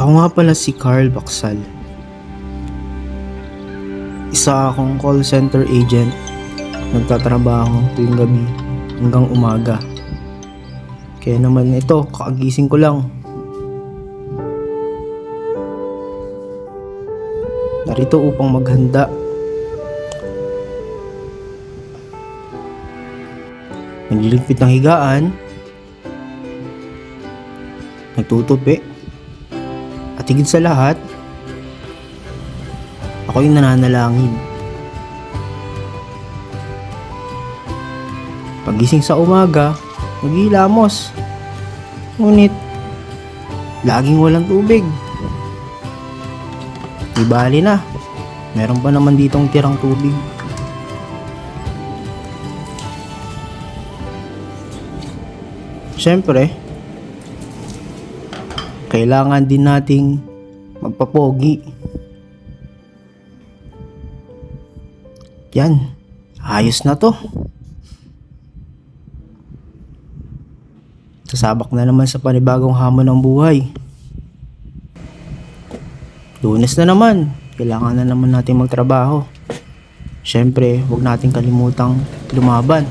Ako nga pala si Carl Baksal. Isa akong call center agent. Nagtatrabaho tuwing gabi hanggang umaga. Kaya naman ito, kakagising ko lang. Narito upang maghanda. Nagliligpit ng higaan. Nagtutupi. At higit sa lahat, ako yung nananalangin. Pagising sa umaga, naghihilamos. Ngunit, laging walang tubig. Di bali na, meron pa naman ditong tirang tubig. Siyempre, kailangan din nating magpapogi. Yan, ayos na to. Sasabak na naman sa panibagong hamon ng buhay. Lunes na naman, kailangan na naman natin magtrabaho. Siyempre, huwag natin kalimutang lumaban.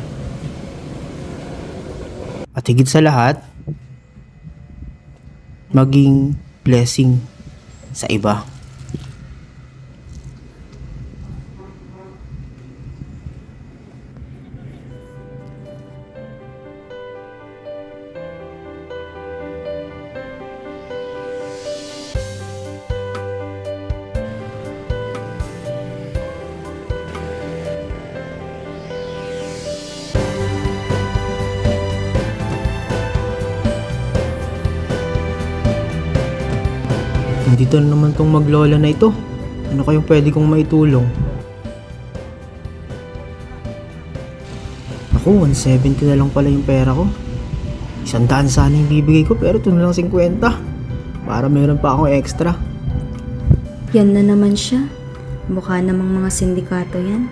At higit sa lahat, maging blessing sa iba. Nandito na naman tong maglola na ito. Ano kayong pwede kong maitulong? Ako, 170 na lang pala yung pera ko. 100 sana yung bibigay ko pero ito na lang 50. Para meron pa akong extra. Yan na naman siya. Mukha namang mga sindikato yan.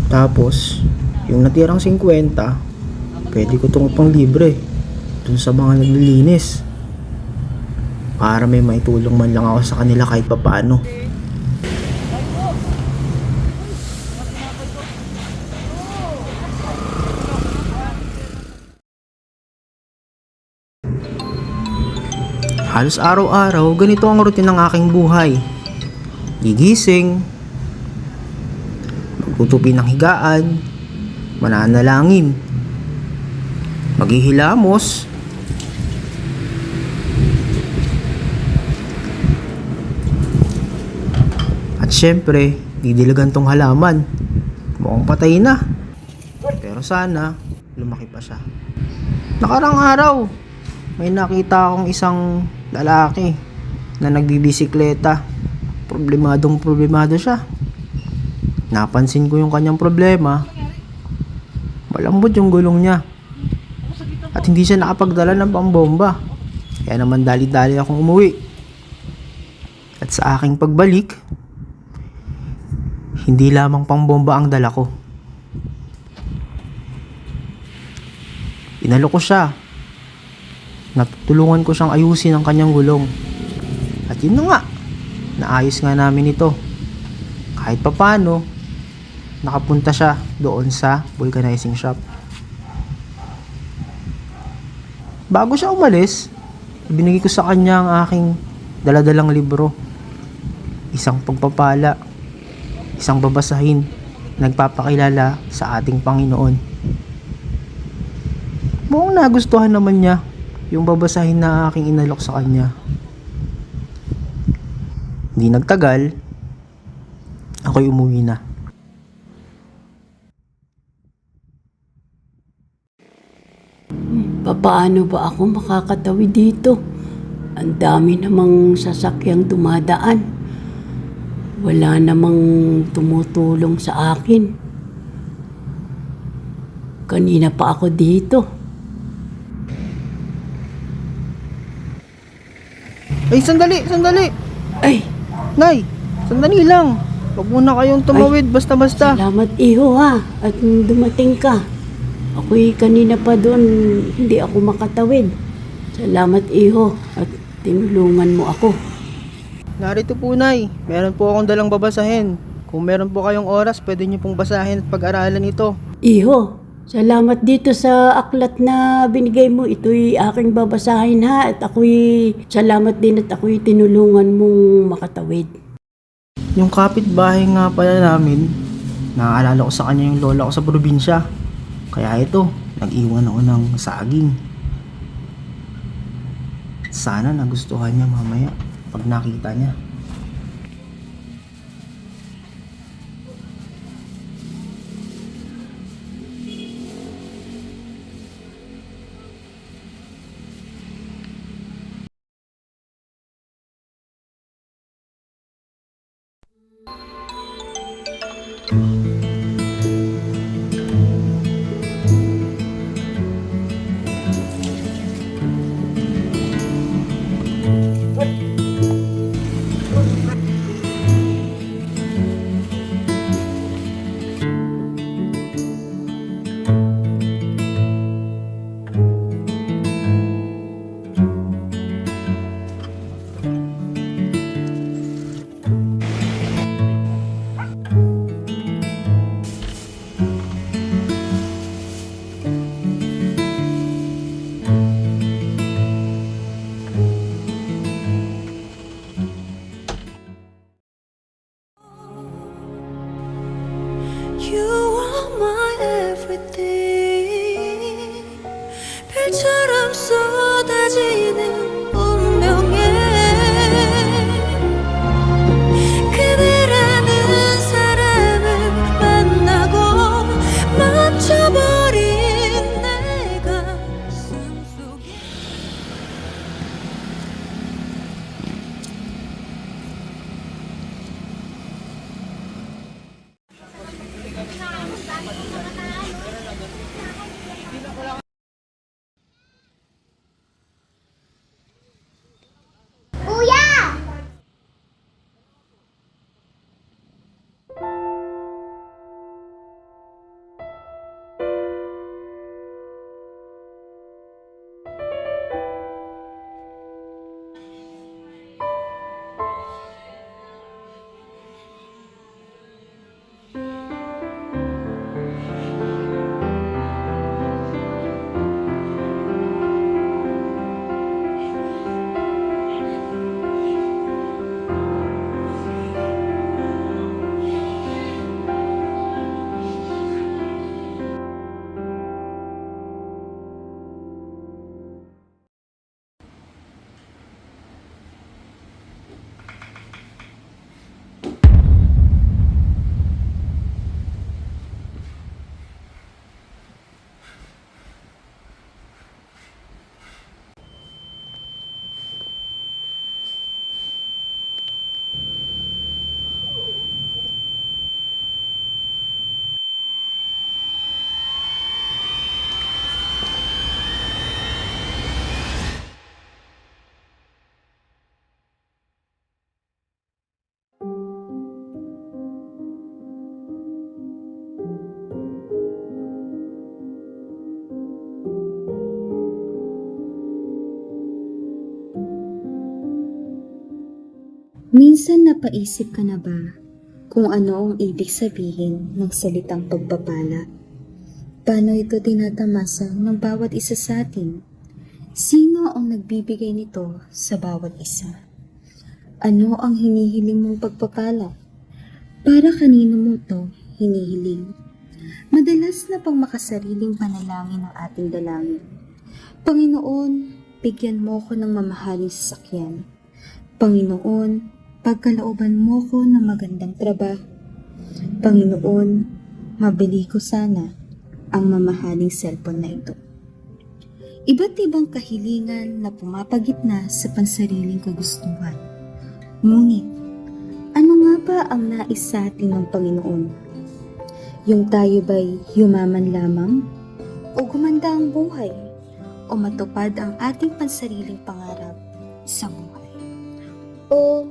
Tapos, yung natirang 50, pwede ko itong pang libre dun sa mga naglilinis. Para may maitulong man lang ako sa kanila kahit papaano. Halos araw-araw, ganito ang routine ng aking buhay. Gigising, magtutupi ng higaan, mananalangin, maghihilamos, at syempre, didilagan tong halaman. Mukhang patay na. Pero sana, lumaki pa siya. Nakarang araw, may nakita akong isang lalaki na nagbibisikleta. Problemado siya. Napansin ko yung kanyang problema. Malambot yung gulong niya. At hindi siya nakapagdala ng pambomba. Kaya naman dali-dali akong umuwi. At sa aking pagbalik, hindi lamang pambomba ang dala ko. Inalo ko siya. Natutulungan ko siyang ayusin ang kanyang gulong. At yun na nga, naayos nga namin ito. Kahit papano, nakapunta siya doon sa vulcanizing shop. Bago siya umalis, binigay ko sa kanya ang aking daladalang libro. Isang pagpapala, isang babasahin, nagpapakilala sa ating Panginoon. Mukhang nagustuhan naman niya yung babasahin na aking inalok sa kanya. Hindi nagtagal, ako'y umuwi na. Paano ba ako makakatawid dito? Ang dami namang sasakyang dumadaan. Wala namang tumutulong sa akin. Kanina pa ako dito. Ay, sandali, sandali! Ay, Nay, sandali lang. Huwag muna kayong tumawid, basta-basta. salamat iho ha. At dumating ka. Ako'y kanina pa doon, hindi ako makatawid. Salamat iho at tinulungan mo ako. Narito po, Nay. Meron po akong dalang babasahin. Kung meron po kayong oras, pwede niyo pong basahin at pag-aralan ito. Iho, salamat dito sa aklat na binigay mo. Ito'y aking babasahin ha. At ako'y salamat din at ako'y tinulungan mong makatawid. Yung kapitbahay nga pala namin, naaalala ko sa kanya yung lola ko sa probinsya. Kaya ito, nag-iwan ako ng saging. Sana nagustuhan niya mamaya pag nakita niya. You are my everything. 별처럼 쏟아지는 운명에 그대라는 사람을 만나고 멈춰버린 내 가슴 속에 Minsan napaisip ka na ba kung ano ang ibig sabihin ng salitang pagpapala? Paano ito tinatamasa ng bawat isa sa atin? Sino ang nagbibigay nito sa bawat isa? Ano ang hinihiling mong pagpapala? Para kanino mo ito hinihiling? Madalas na pang makasariling panalangin ng ating dalangin. Panginoon, bigyan mo ko ng mamahaling sasakyan. Panginoon, pagkalooban mo ko ng magandang trabaho. Panginoon, mabili ko sana ang mamahaling cellphone na ito. Iba't ibang kahilingan na pumapagitna sa pansariling kagustuhan. Ngunit, ano nga ba ang nais sa atin ng Panginoon? Yung tayo ba'y yumaman lamang? O gumanda ang buhay? O matupad ang ating pansariling pangarap sa buhay? O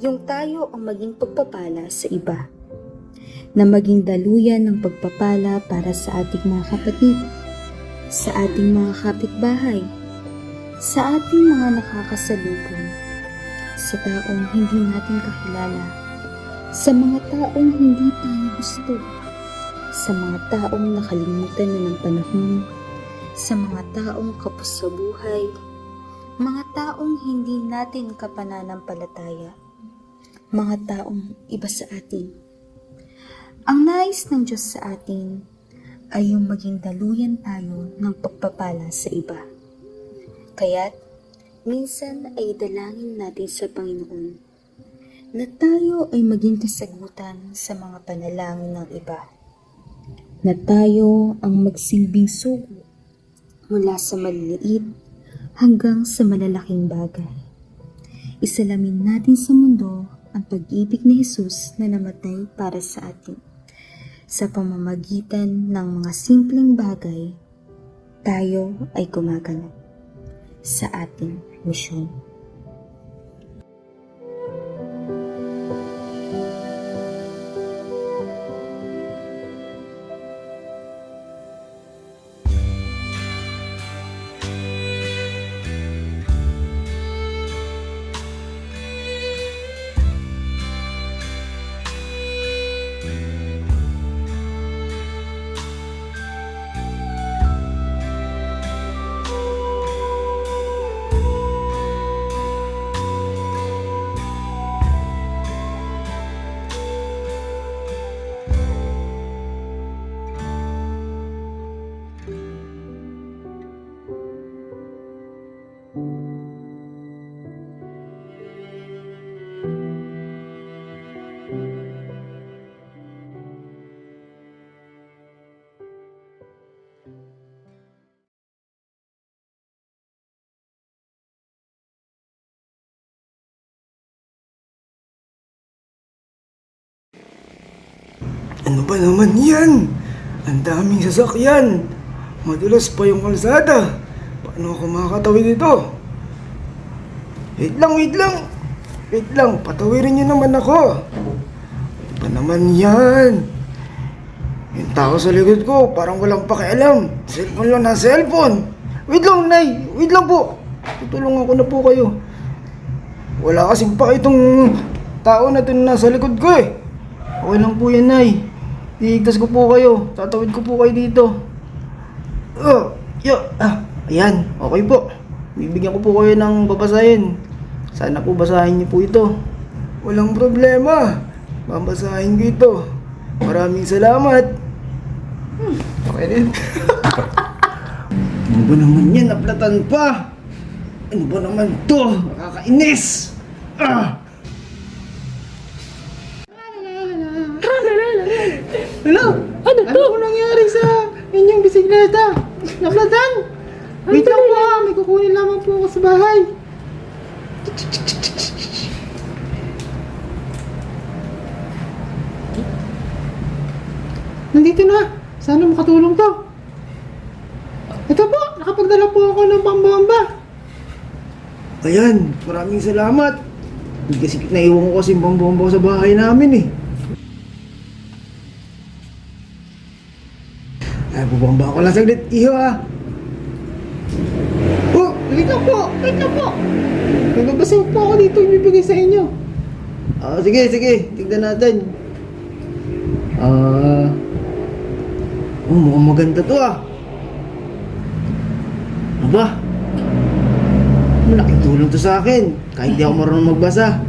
yung tayo ang maging pagpapala sa iba? Na maging daluyan ng pagpapala para sa ating mga kapatid, sa ating mga kapitbahay, sa ating mga nakakasalubong, sa taong hindi natin kakilala, sa mga taong hindi tayo gusto, sa mga taong nakalimutan na ng panahon, sa mga taong kapos sa buhay, mga taong hindi natin kapananampalataya, mga taong iba sa atin. Ang nais ng Diyos sa atin ay yung maging daluyan tayo ng pagpapala sa iba. Kaya't minsan ay dalangin natin sa Panginoon na tayo ay maging kasagutan sa mga panalangin ng iba. Na tayo ang magsilbing sugo mula sa maliliit hanggang sa malalaking bagay. Isalamin natin sa mundo ang pag-ibig ni Jesus na namatay para sa atin. Sa pamamagitan ng mga simpleng bagay, tayo ay gumaganap sa ating misyon. Ano ba naman yan? Ang daming sasakyan. Madulas pa yung kalsada. Paano ako makakatawid dito? Wait lang. Wait lang, patawirin niyo naman ako. Ano ba naman yan? Yung tao sa likod ko, parang walang pakialam. Cellphone lang na cellphone. Wait lang, Nay. Wait lang po. Tutulungan ko na po kayo. Wala kasing pa itong tao na ito na nasa likod ko eh. Okay lang po yan, Nay. Iigtas ko po kayo. Tatawid ko po kayo dito. Ayan, okay po. Bibigyan ko po kayo ng babasahin. Sana po basahin niyo po ito. Walang problema. Babasahin ko ito. Maraming salamat. Okay din. Ano ba naman yan? Naplatan pa. Ano ba naman to? Nakakainis. Hello? Ano po nangyari sa inyong bisikleta? Naplatan? Wait lang po ha, may kukunin lamang po ako sa bahay. Nandito na. Sana makatulong to. Ito po, nakapagdala po ako ng pambomba. Ayan, maraming salamat. Kasi naiwan ko kasi yung pambomba sa bahay namin eh. Ay, bubomba ko lang saglit. Iho ah. Oh, wait lang po. May babasok po ako dito ibibigay sa inyo. Sige. Tignan natin. Mukhang maganda to ah. Aba? Malaking tulong to sa akin. Kahit di ako marunong magbasa.